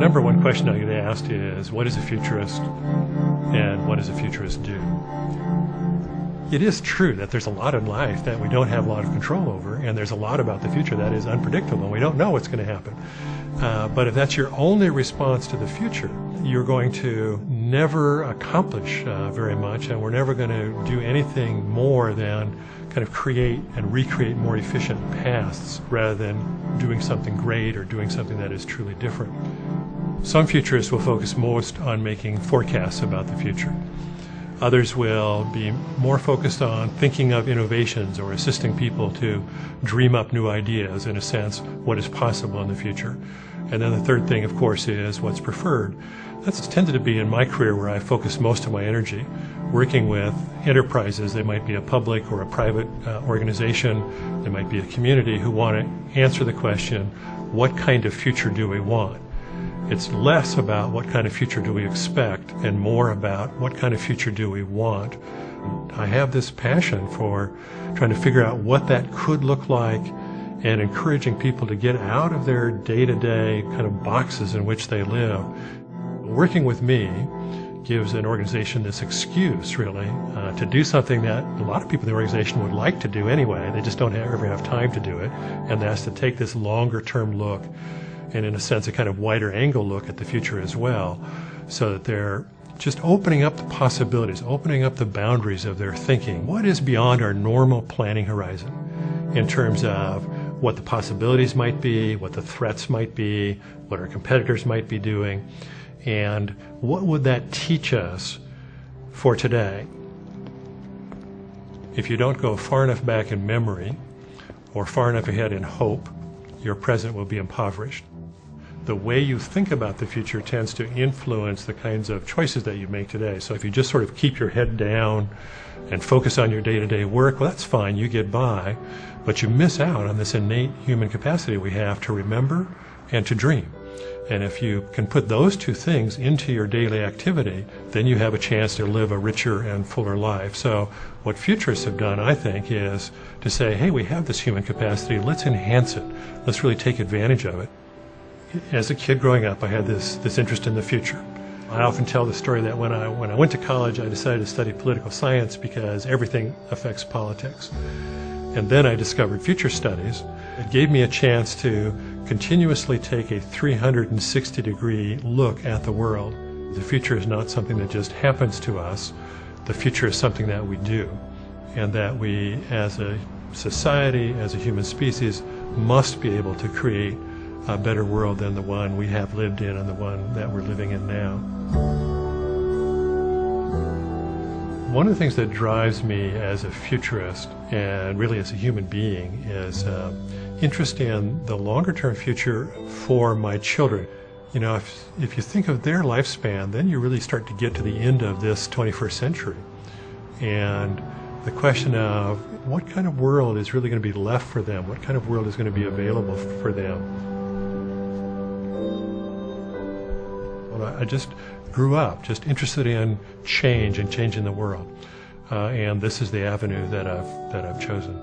number one question I get asked is, what is a futurist and what does a futurist do? It is true that there's a lot in life that we don't have a lot of control over, and there's a lot about the future that is unpredictable. We don't know what's going to happen. But if that's your only response to the future, you're going to never accomplish very much, and we're never going to do anything more than kind of create and recreate more efficient paths rather than doing something great or doing something that is truly different. Some futurists will focus most on making forecasts about the future. Others will be more focused on thinking of innovations or assisting people to dream up new ideas, in a sense, what is possible in the future. And then the third thing, of course, is what's preferred. That's tended to be in my career where I focus most of my energy, working with enterprises. They might be a public or a private organization. They might be a community who want to answer the question, what kind of future do we want? It's less about what kind of future do we expect and more about what kind of future do we want. I have this passion for trying to figure out what that could look like and encouraging people to get out of their day-to-day kind of boxes in which they live. Working with me gives an organization this excuse, really, to do something that a lot of people in the organization would like to do anyway. They just don't ever have time to do it, and that's to take this longer-term look and, in a sense, a kind of wider angle look at the future as well, so that they're just opening up the possibilities, opening up the boundaries of their thinking. What is beyond our normal planning horizon in terms of what the possibilities might be, what the threats might be, what our competitors might be doing, and what would that teach us for today? If you don't go far enough back in memory or far enough ahead in hope, your present will be impoverished. The way you think about the future tends to influence the kinds of choices that you make today. So if you just sort of keep your head down and focus on your day-to-day work, well, that's fine, you get by, but you miss out on this innate human capacity we have to remember and to dream. And if you can put those two things into your daily activity, then you have a chance to live a richer and fuller life. So what futurists have done, I think, is to say, hey, we have this human capacity, let's enhance it. Let's really take advantage of it. As a kid growing up, I had this interest in the future. I often tell the story that when I went to college, I decided to study political science because everything affects politics. And then I discovered future studies. It gave me a chance to continuously take a 360-degree look at the world. The future is not something that just happens to us. The future is something that we do, and that we, as a society, as a human species, must be able to create a better world than the one we have lived in and the one that we're living in now. One of the things that drives me as a futurist and really as a human being is interest in the longer-term future for my children. You know, if you think of their lifespan, then you really start to get to the end of this 21st century. And the question of what kind of world is really going to be left for them, what kind of world is going to be available for them. I just grew up just interested in change and changing the world, and this is the avenue that I've chosen.